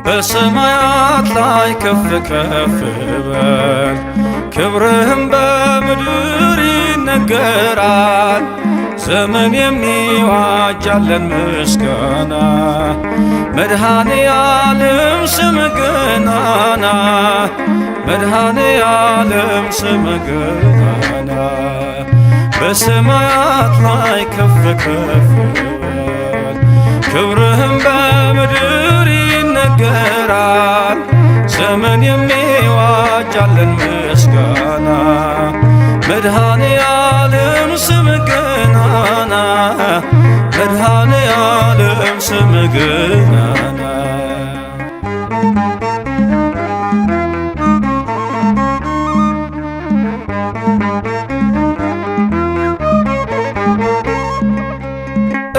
በሰማያት ላይ ከፍ ከፍ በል፣ ክብርህም በምድር ይነገራል። ዘመን የሚዋጃለን ምስጋና፣ መድኃኔ ዓለም ስምህ ገናና፣ መድኃኔ ዓለም ስምህ ገናና። በሰማያት ላይ ከፍ ከፍ በል፣ ክብርህም በምድር ይነገራል። ዘመን የሚዋጃለን ምስጋና፣ መድኃኔ ዓለም ስምህ ገናና፣ መድኃኔ ዓለም ስምህ ገናና።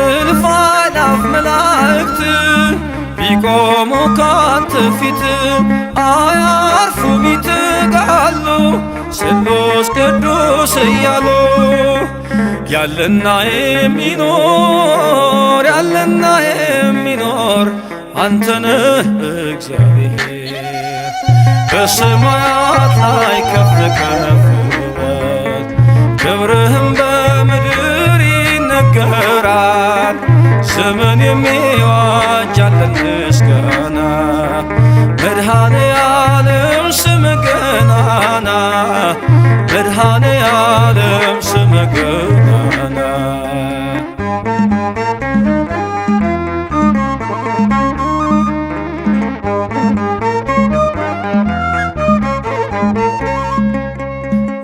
እልፍ አእላፍ መላእክት ቢቆሙ ካንተ ፊት አያርፉም ይተጋሉ ስሉስ ቅዱስ እያሉ። ያለና የሚኖር ያለና የሚኖር አንተ ነህ እግዚአብሔር። በሰማያት ላይ ከፍ ከፍ በል፣ ክብርህም በምድር ይነገራል። ዘመን የሚዋጃለን ምስጋና፣ መድኃኔ ዓለም ስምህ ገናና፣ መድኃኔ ዓለም ስምህ ገናና።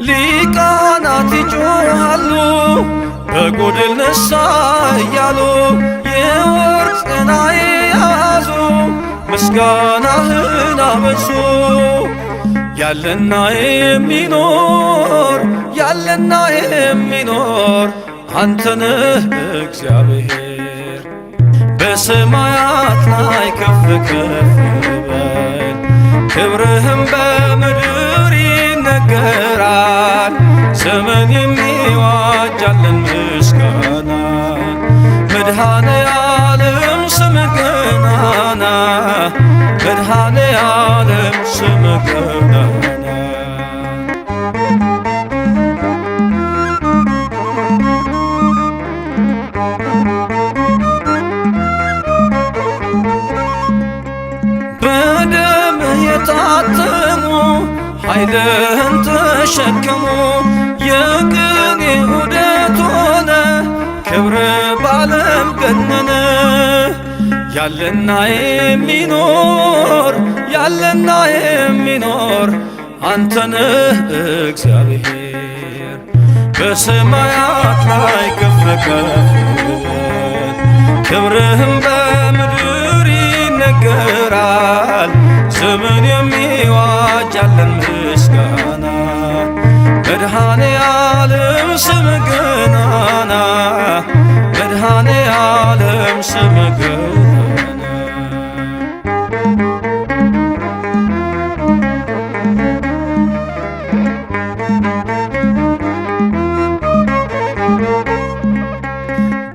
ሊቃናት ይጮኻሉ በጎድል ነሳ እያሉ፣ የወርቅ ጽና የያዙ ምስጋናህን አበዙ። ያለና የሚኖር ያለና የሚኖር አንተ ነህ እግዚአብሔር። በሰማያት ላይ ከፍ ከፍ በል፣ ክብርህም በምድር ይነገራል። ዘመን የሚዋጃለን ምስጋና፣ መድኃኔ ዓለም ስምህ ገናና፣ መድኃኔ ዓለም ስምህ ገናና። በደምህ የታተሙ ኃይልህን ተሸከሙ፣ የቅኔ ዑደት ሆነ ክብር ባለም ገነነ። ያለና የሚኖር ያለና የሚኖር አንተ ነህ እግዚአብሔር። በሰማያት ላይ ከፍ ከፍ በል፣ ክብርህም በምድር ይነገራል። ዘመን የሚዋጃለን ምስጋና፣ መድኃኔ ዓለም ስምህ ገናና፣ መድኃኔ ዓለም ስምህ ገናና።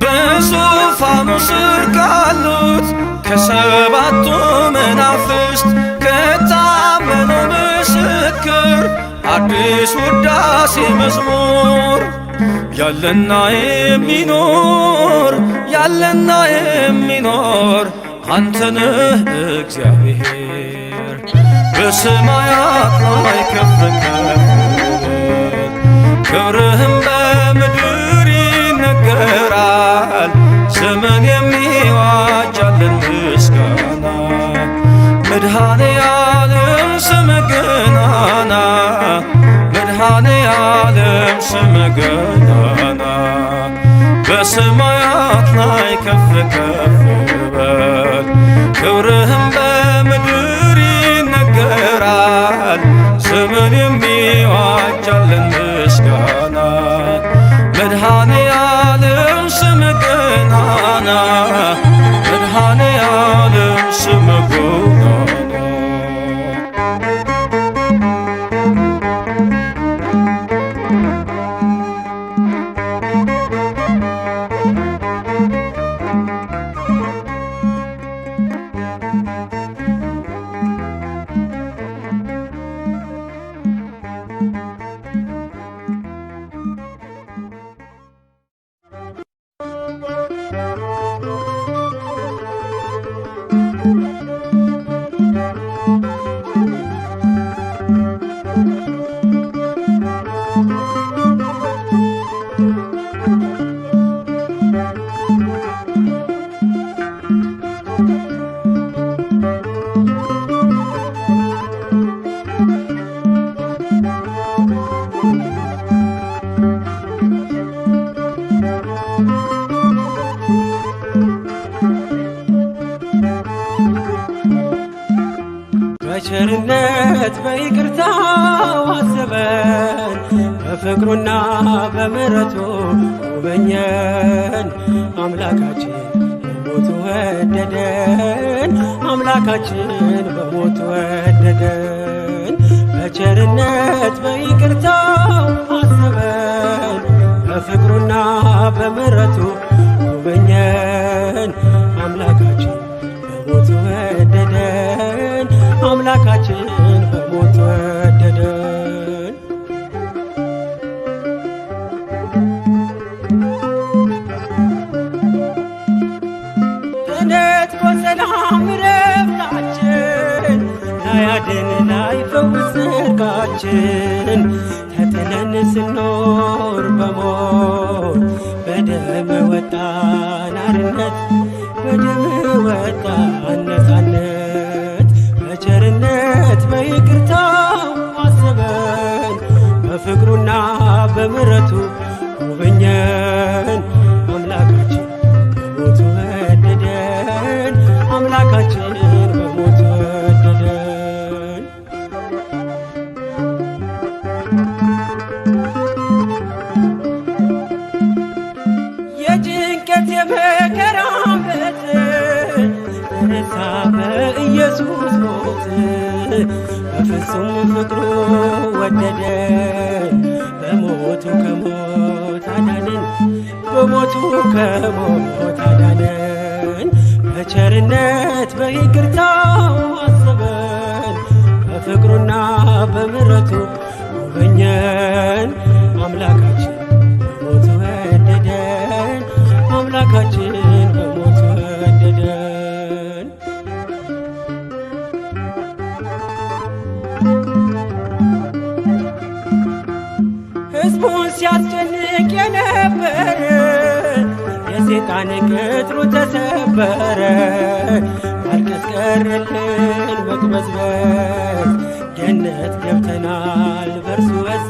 በዙፋኑ ስር ካሉት ከሰባቱ መናፍስት ከታመነው ምስክር አዲስ ውዳሴ መዝሙር። ያለና የሚኖር ያለና የሚኖር አንተ ነህ እግዚአብሔር። በሰማያት ላይ ከፍ ከፍ በል፣ ክብርህም በምድር ይነገራል። ዘመን የሚዋጃለን ምስጋና፣ መድኃኔ ዓለም ስምህ ገናና፣ መድኃኔ ዓለም ስምህ ገናና። በሰማያት ላይ ከፍ ከፍ በል፣ ክብርህም በምድር ይነገራል። ዘመን የሚዋጃለን ምስጋና፣ በቸርነት በይቅርታው አሰበን በፍቅሩና በምሕረቱ ጎበኘን። አምላካችን በሞቱ ወደደን አምላካችን በሞቱ ወደደን። በቸርነት በይቅርታው አሰበን በፍቅሩና በምሕረቱ ጎበኘን። አምላካችን በሞቱ ወደደን አምላካችን በሞቱ ወደደን። ተነጥቆ ሰላም ረፍታችን ላያድን ላይፈውስ ጽድቃችን ተጥለን ስኖር በሞት በደም ወጣን አርነት በደም ወጣን ነፃነት። በቸርነት በይቅርታው አሰበን በፍቅሩና በምሕረቱ ጎበኘን። አምላካችን በሞቱ ወደደን አምላካችን በሞቱ ወደደን። የጭንቀት የመከራ ዓመት ተረሳ በኢየሱስ ሞት። በፍጹም ፍቅሩ ወደደን በሞቱ ከሞት አዳነን በሞቱ ከሞት አዳነን። በቸርነት በይቅርታው አሰበን በፍቅሩና በምሕረቱ ጎበኘን። አምላካችን በሞቱ ወደደን አምላካችን በሞቱ ወደደን። ሕዝቡን ሲያስጨንቅ የነበረ የሰይጣን ቅጥሩ ተሰበረ። ማልቀስ ቀረልን መቅበዝበዝ ገነት ገብተናል በርሱ ወዝ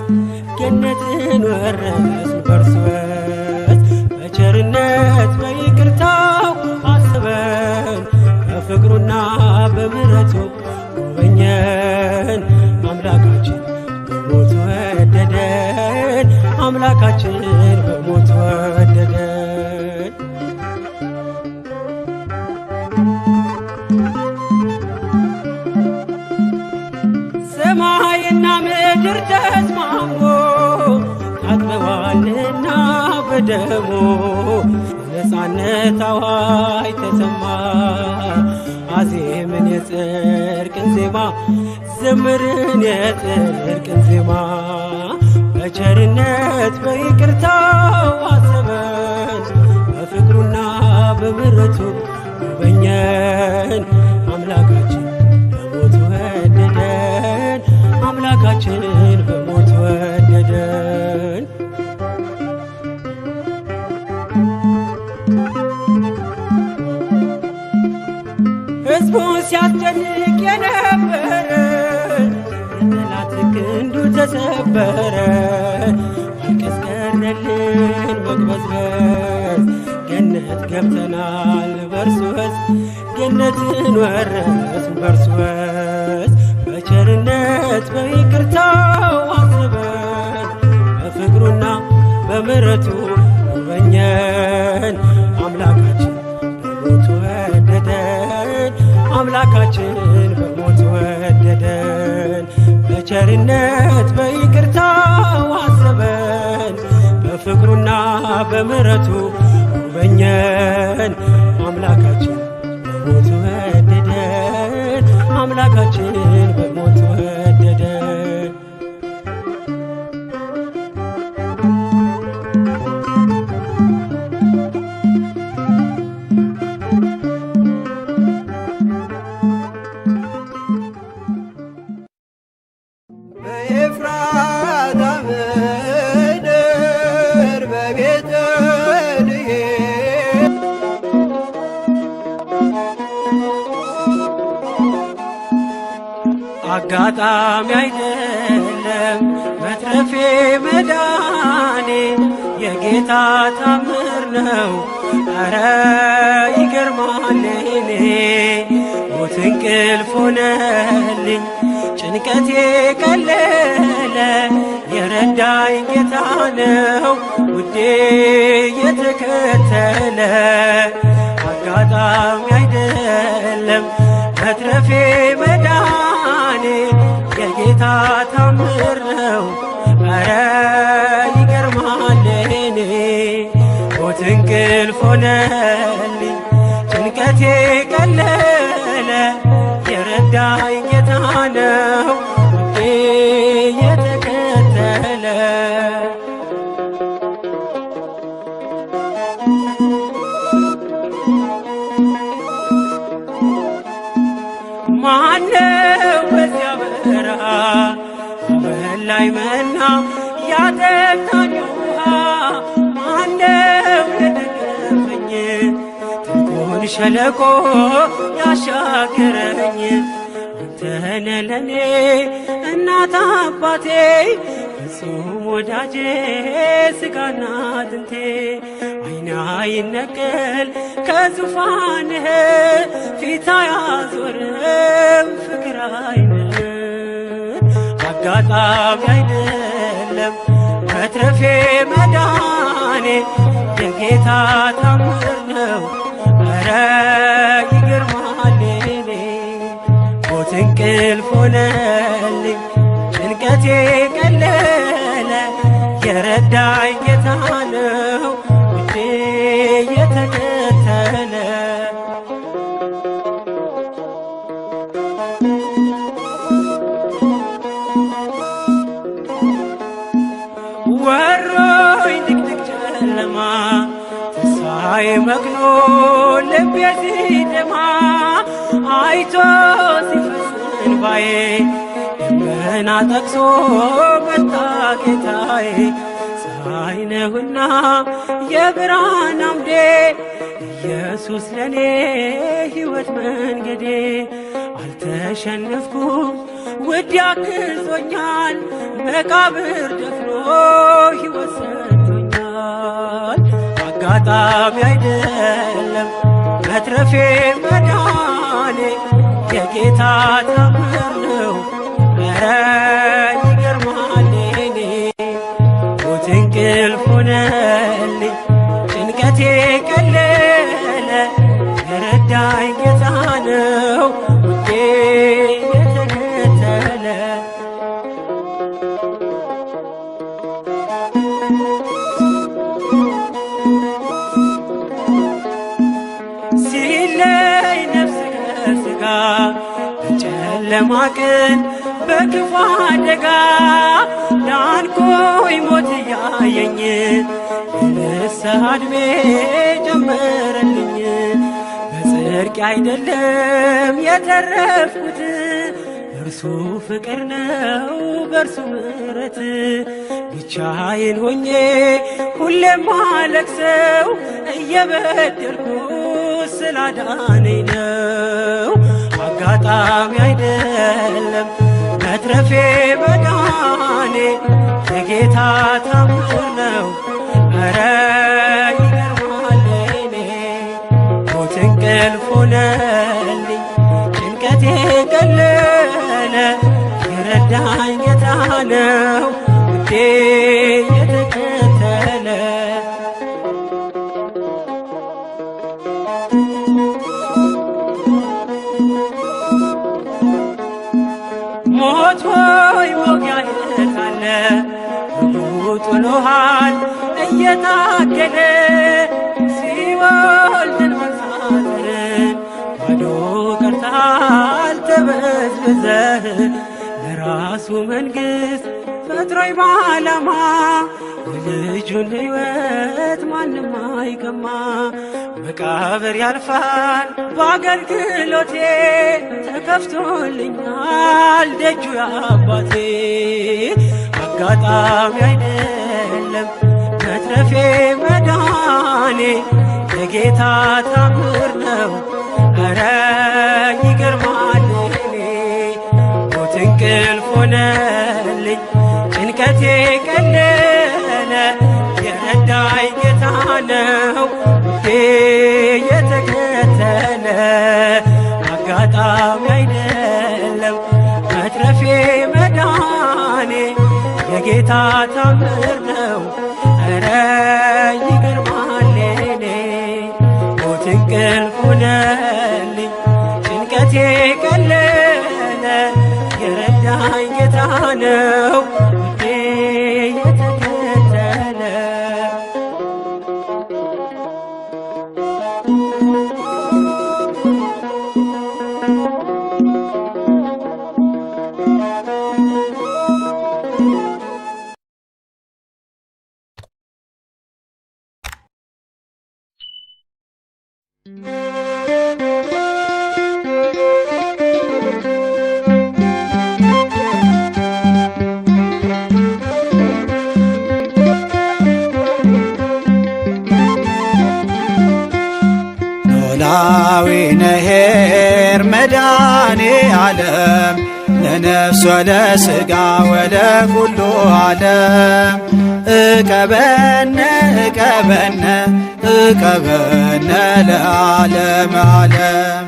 ገነትን ወረስን በርሱ ወዝ። በቸርነት በይቅርታው አስበን በፍቅሩና በምሕረቱ ጎበኘን። አምላካችን በሞቱ ወደደን አምላካችን በሞቱ ወደደን። ሰማይና ምድር ተስማሙ ታጥበዋልና በደሙ ነፃነት አዋጅ ተሰማ። አዜምን የጽድቅን ዜማ ዘምርን የጽድቅን ዜማ። በቸርነት በይቅርታው አሰበን በፍቅሩና በምሕረቱ ጎበኘን። አምላካችን በሞቱ ወደደን አምላካችን በሞቱ ወደደን። ሕዝቡን ሲያስጨንቅ የነበረ ጠላት ክንዱ ተሰበረ። ማልቀስ ቀረልን መቅበዝበዝ ገነት ገብተናል በርሱ ወዝ ገነትን ወረስን በርሱ ወዝ። በቸርነት በይቅርታው አስበን በፍቅሩና በምሕረቱ ጎበኘን። አምላካችን በሞቱ ወደደን አምላካችን በሞቱ ወደደን። በቸርነት በይቅርታው አሰበን በፍቅሩና በምሕረቱ ጎበኘን። አምላካችን በሞቱ ወደደን አምላካችን በሞቱ ወደደን። በኤፍራታ ምድር በቤተልሔም አጋጣሚ አይደለም መትረፌ መዳኔ የጌታ ታምር ነው። ኧረ ይገርማል እኔ ሞት እንቅልፍ ሆነልኝ ጭንቀቴ ቀለለ የረዳኝ ጌታ ነው ውዴ የተከተለ አጋጣሚ አይደለም መትረፌ መዳኔ የጌታ ታምር ነው ኧረ ይገርማል እኔ ሞት እንቅልፍ ሆነልኝ ጭንቀቴ ቀለለ የረዳኝ ጌታ ነው ውዴ የተከተለ ማነው በዚያ በረሃ አበላይ መና ያጠጣኝ ውሃ ማነው የደገፈኝ ጥልቁን ሸለቆ ያሻገረኝ አንተነ ለኔ እናት አባቴ ፍጹም ወዳጄ ስጋና አጥንቴ አይና ይነቀል ከዙፋንህ ፊት አያዞርም ፍቅር አይንህ አጋጣሚ አይደለም መትረፌ መዳኔ የጌታ ታምር ነው ኧረ ይገርማል እኔ ሞት እንቅልፍ ሆነልኝ ጭንቀቴ ቀለለ የረዳኝ ጌታ ነው ውዴ የተከተለ ወሮኝ ድቅድቅ ጨለማ ተስፋዬ መክኖ ልቤ ሲደማ አይቶ ሲፈስ እንባዬ ደመና ጠቅሶ መጣ ጌታዬ ፀሐይ ነህና የብርሃን አምዴ ኢየሱስ ለኔ ሕይወት መንገዴ አልተሸነፍኩም ውድ ያግዞኛል መቃብር ደፍሮ ሕይወት ሰጥቶኛል አጋጣሚ አይደለም መትረፌ መዳኔ የጌታ ታምር ነው ኧረ ይገርማል እኔ ሞት እንቅልፍ ሆነልኝ ጭንቀቴ ቀለለ የረዳኝ ጌታ ነው ውዴ የተከተለ ሲለይ ነፍስ ከሥጋ በጨለማ ቀን በክፉ አደጋ ዳንኩኝ ሞት እያየኝ የንስሐ ዕድሜ ጨመረልኝ በጽድቅ አይደለም የተረፍኩት እርሱ ፍቅር ነው በእርሱ ምሕረት ብቻዬን ሆኜ ሁሌም ማለቅሰው እየበደልኩ ስላዳነኝ ነው አጋጣሚ አይደለም መትረፌ መዳኔ የጌታ ታምር ነው ኧረ ይገርማል እኔ ሞት እንቅልፍ ሆነልኝ ጭንቀቴ ቀለለ የረዳኝ ጌታ ነው ውዴ የተከተለ ሞት ሆይ መውጊያ የት አለ ጥሎሃል እየታገለ ሲኦል ድል መንሳትን ባዶ ቀርተሃል ተበዝብዘህ ለራሱ መንግሥት ፈጥሮኝ በዓላማ የልጁን ሕይወት ማንም አይቀማ መቃብር ያልፋል በአገልግሎቴ ተከፍቶልኛል ደጁ የአባቴ አጋጣሚ አይደለም መትረፌ መዳኔ የጌታ ታምር ነው ኧረ ይገርማል እኔ ሞት እንቅልፍ ሆነልኝ ጭንቀቴ ቀለለ የረዳኝ ጌታ ነው ውዴ የተከተለ አጋጣሚ ታምር ነው። ኧረ ይገርማል የኔ ሞት እንቅልፍ ሆነልኝ ጭንቀቴ ቀለለ የረዳኝ ጌታ ነው ውዴ የተከተለ። ኖላዊ ነሄር መድኃኔ ዓለም ለነፍስ ወለሥጋ ወለኩሉ ዓለም እቀበነ እቀበነ እቀበነ ለዓለም ዓለም።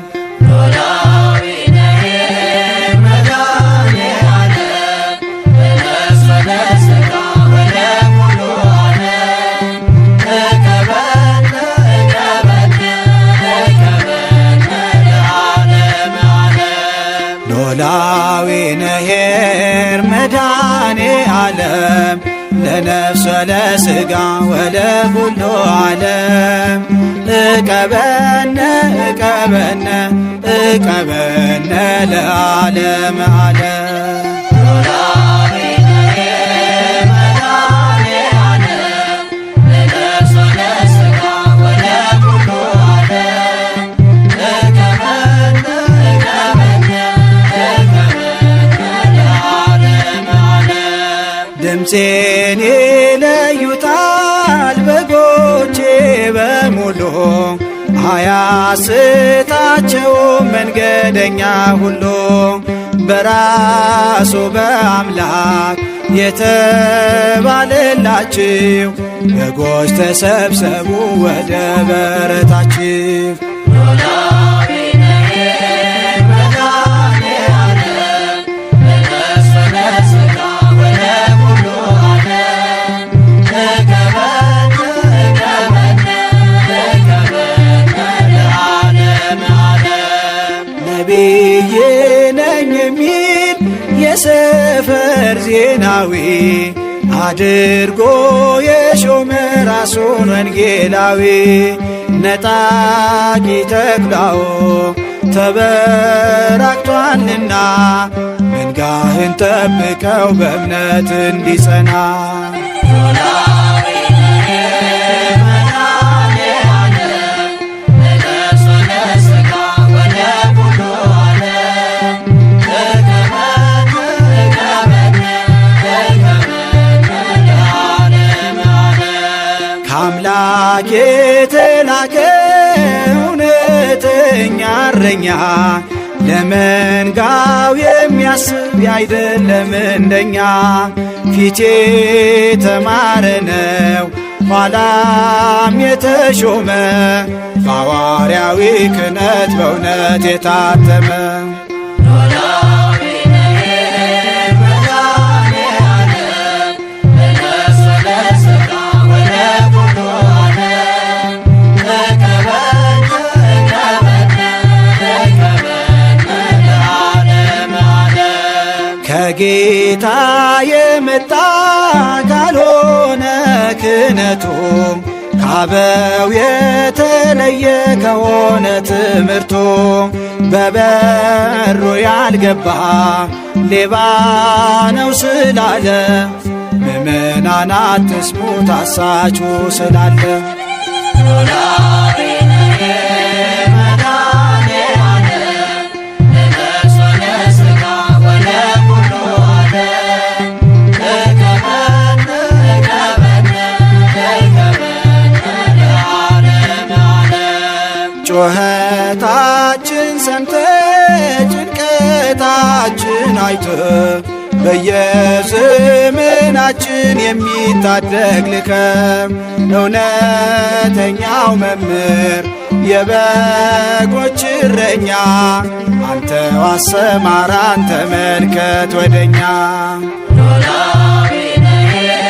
ኖላዊ ነሄር መድኃኔ ዓለም ለነፍስ ወለሥጋ ወለኩሉ ዓለም እቀበነ እቀበነ እቀበነ ለዓለም ዓለም። ኖላዊ ነሄር መድኃኔ ዓለም ለነፍስ ወለሥጋ ወለኩሉ ዓለም እቀበነ እቀበነ እቀበነ ለዓለም ዓለም። ኖላዊ ነሄር መድኃኔ ዓለም ለነፍስ ወለሥጋ ወለኩሉ ዓለም እቀበነ እቀበነ እቀበነ ለዓለም ዓለም። ድምፄን ይለዩታል በጎቼ በሙሉ አያስታቸውም መንገደኛ ሁሉ በራሱ በአምላክ የተባለላችሁ በጎች ተሰብሰቡ ወደ በረታችሁ። ኖላዊ ነሄር መድኃኔ ዓለም ለነፍስ ወለሥጋ ወለኩሉ ዓለም እቀበነ እቀበነ እቀበነ ለዓለም ዓለም። ነቢይ ነኝ የሚል የሰፈር ዜናዊ አድርጎ የሾመ ራሱን ወንጌላዊ ነጣቂ ተኩላው ተበራክቷልና መንጋህን ጠብቀው በእምነት እንዲጸና። ኖላዊ ነሄር መድኃኔ ዓለም ለነፍስ ወለሥጋ ወለኩሉ ዓለም እቀበነ እቀበነ እቀበነ ለዓለም ዓለም። ከአምላክ የተላከ እውነተኛ እረኛ ለመንጋው የሚያስብ ያይደለም እንደኛ ፊቴ የተማረ ነው ኋላም የተሾመ በሐዋርያዊ ክህነት በእውነት የታተመ። ኖላዊ ነሄር መድኃኔ ዓለም ለነፍስ ወለሥጋ ወለኩሉ ዓለም እቀበነ እቀበነ እቀበነ ለዓለም ዓለም። ከጌታ የመጣ ካልሆነ ክህነቱ ካበው የተለየ ከሆነ ትምህርቱ በበሩ ያልገባ ሌባ ነው ስላለ ምእመናን አትስሙት አሳቹ ስላለ። ኖላዊ ነሄር መድኃኔ ዓለም ለነፍስ ወለሥጋ ወለኩሉ ዓለም እቀበነ እቀበነ እቀበነ ለዓለም ዓለም። ጩኸታችን ሰምተ ጭንቀታችን አይተ በየዘመናችን የሚታደግ ልከ እውነተኛው መምህር የበጎች እረኛ አንተው አሰማራን ተመልከት ወደኛ። ኖላዊ ነሄር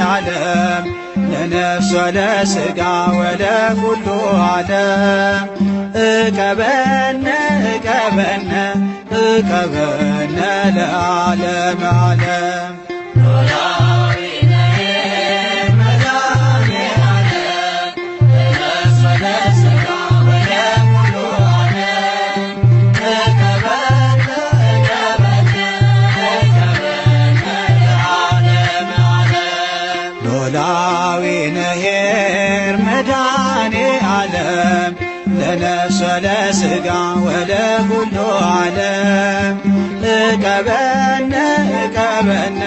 ዓለም ለነፍስ ወለሥጋ ወለኩሉ ዓለም እቀበነ እቀበነ እቀበነ ለዓለመ ዓለም ለነፍስ ወለሥጋ ወለኩሉ ዓለም እቀበነ እቀበነ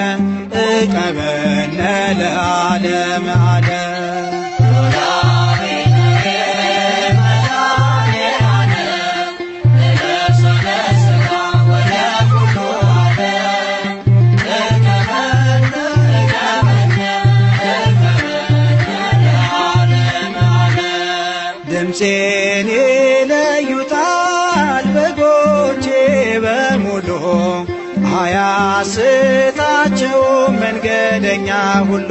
እቀበነ ለዓለመ ዓለም ድምፄን ይለዩታል በጎቼ በሙሉ አያስታቸውም መንገደኛ ሁሉ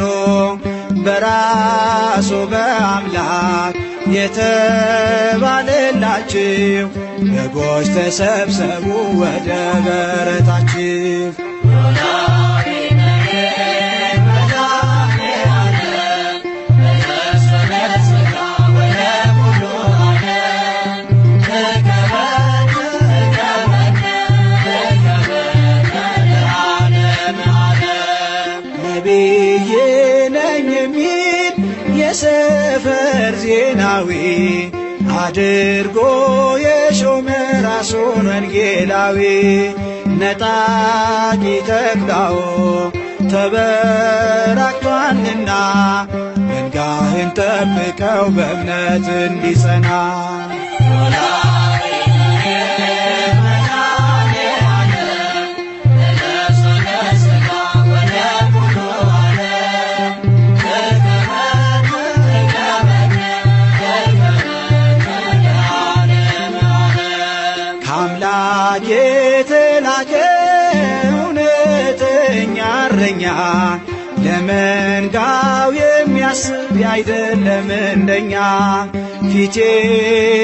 በራሱ በአምላክ የተባለላችሁ በጎች ተሰብሰቡ ወደ በረታችሁ ነቢይ ነኝ የሚል የሰፈር ዜናዊ አድርጎ የሾመ ራሱን ወንጌላዊ ነጣቂ ተኩላው ተበራክቷልና መንጋህን ጠብቀው በእምነት እንዲጸና ከአምላክ የተላከ እውነተኛ እረኛ ለመንጋው የሚያስብ አይደለም እንደኛ ፊቴ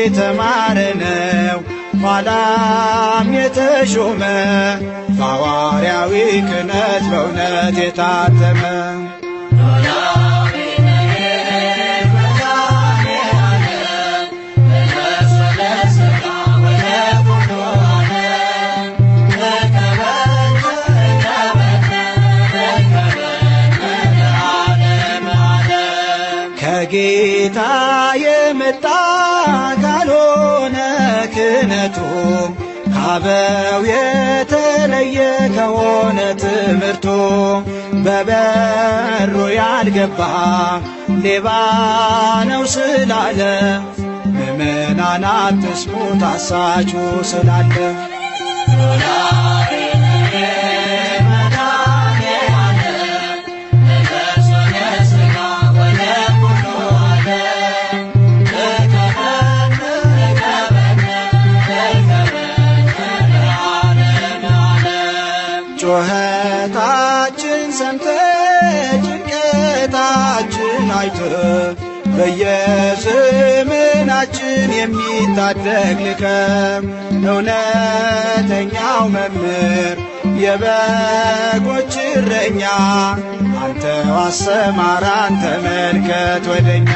የተማረ ነው ኋላም የተሾመ በሐዋርያዊ ክህነት በእውነት የታተመ ከጌታ የመጣ ካልሆነ ክህነቱ ካበው የተለየ ከሆነ ትምህርቱ በበሩ ያልገባ ሌባ ነው ስላለ ምእመናን አትስሙት አሳቹ ስላለ ጩኸታችን ሰምተ ጭንቀታችን አይተ በየዘመናችን የሚታደግ ልከ እውነተኛው መምህር የበጎች እረኛ አንተ አሰማራን ተመልከት ወደኛ።